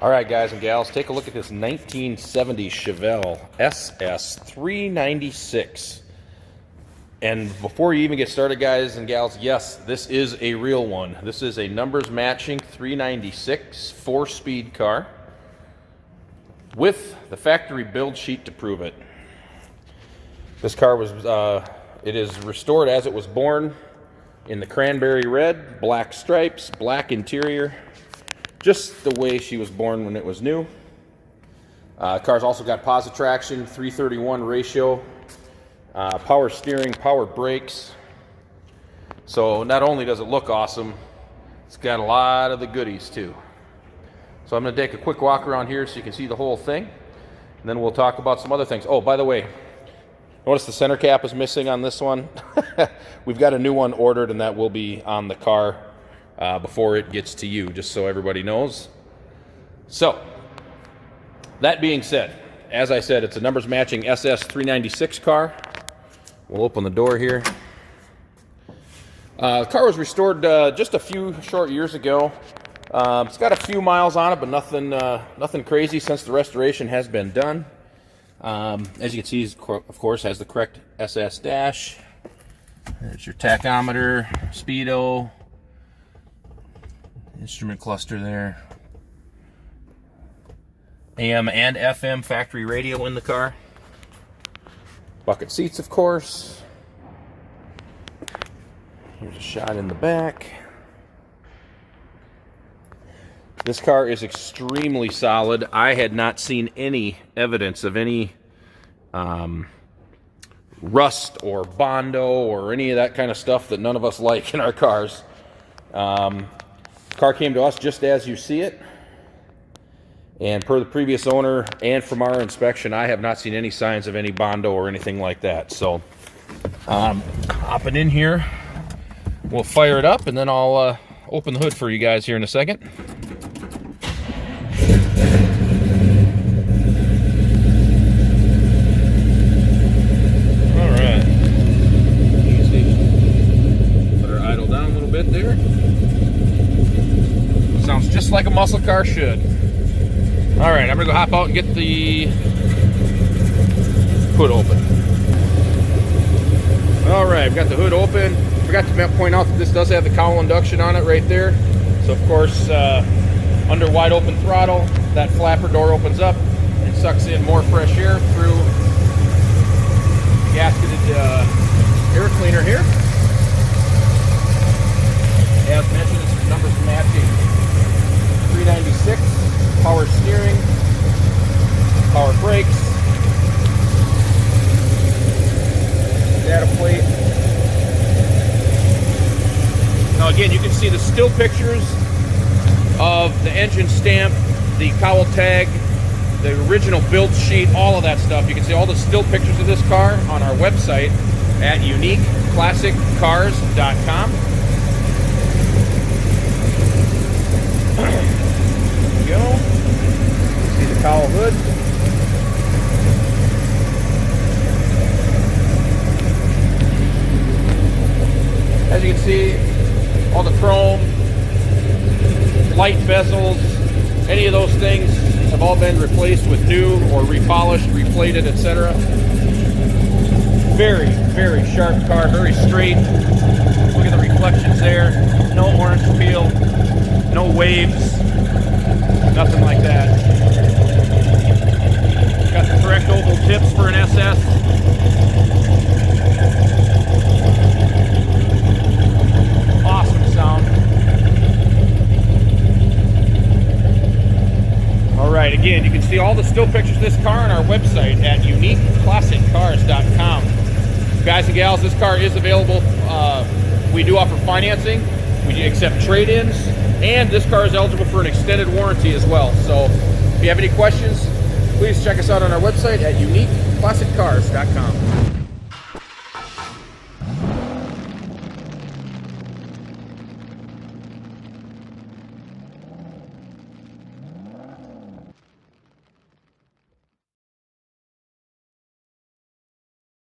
All right, guys and gals, take a look at this 1970 Chevelle SS 396. And before you even get started, guys and gals, yes, this is a real one. This is a numbers matching 396 4-speed car with the factory build sheet to prove it. This car was, it is restored as it was born in the cranberry red, black stripes, black interior. Just the way she was born when it was new. Car's also got positive traction, 3:31 ratio, power steering, power brakes. So not only does it look awesome, it's got a lot of the goodies too. So I'm going to take a quick walk around here so you can see the whole thing, and then we'll talk about some other things. Oh, by the way, notice the center cap is missing on this one. We've got a new one ordered, and that will be on the car before it gets to you, just so everybody knows. So, that being said, as I said, it's a numbers matching SS 396 car. We'll open the door here. The car was restored just a few short years ago. It's got a few miles on it, but nothing crazy since the restoration has been done. As you can see, of course, has the correct SS dash. There's your tachometer, speedo, instrument cluster there. AM and FM factory radio in the car. Bucket seats, of course. Here's a shot in the back. This car is extremely solid. I had not seen any evidence of any rust or Bondo or any of that kind of stuff that none of us like in our cars. Car came to us just as you see it, and per the previous owner and from our inspection, I have not seen any signs of any Bondo or anything like that. So hopping in here, we'll fire it up, and then I'll open the hood for you guys here in a second. All right, easy. Let her idle down a little bit there. Sounds just like a muscle car should. All right, I'm gonna go hop out and get the hood open. All right, I've got the hood open. Forgot to point out that this does have the cowl induction on it right there. So of course, under wide open throttle, that flapper door opens up and sucks in more fresh air through the gasketed air cleaner here. As mentioned, this is numbers matching 396, power steering, power brakes, data plate. Now again, you can see the still pictures of the engine stamp, the cowl tag, the original build sheet, all of that stuff. You can see all the still pictures of this car on our website at uniqueclassiccars.com. Go. See the cowl hood. As you can see, all the chrome, light bezels, any of those things have all been replaced with new or repolished, replated, etc. Very, very sharp car, very straight. Look at the reflections there. No orange peel, no waves. Nothing like that. Got the correct oval tips for an SS. Awesome sound. Alright, again, you can see all the still pictures of this car on our website at uniqueclassiccars.com. Guys and gals, this car is available. We do offer financing. We accept trade-ins. And this car is eligible for an extended warranty as well. So if you have any questions, please check us out on our website at uniqueclassiccars.com.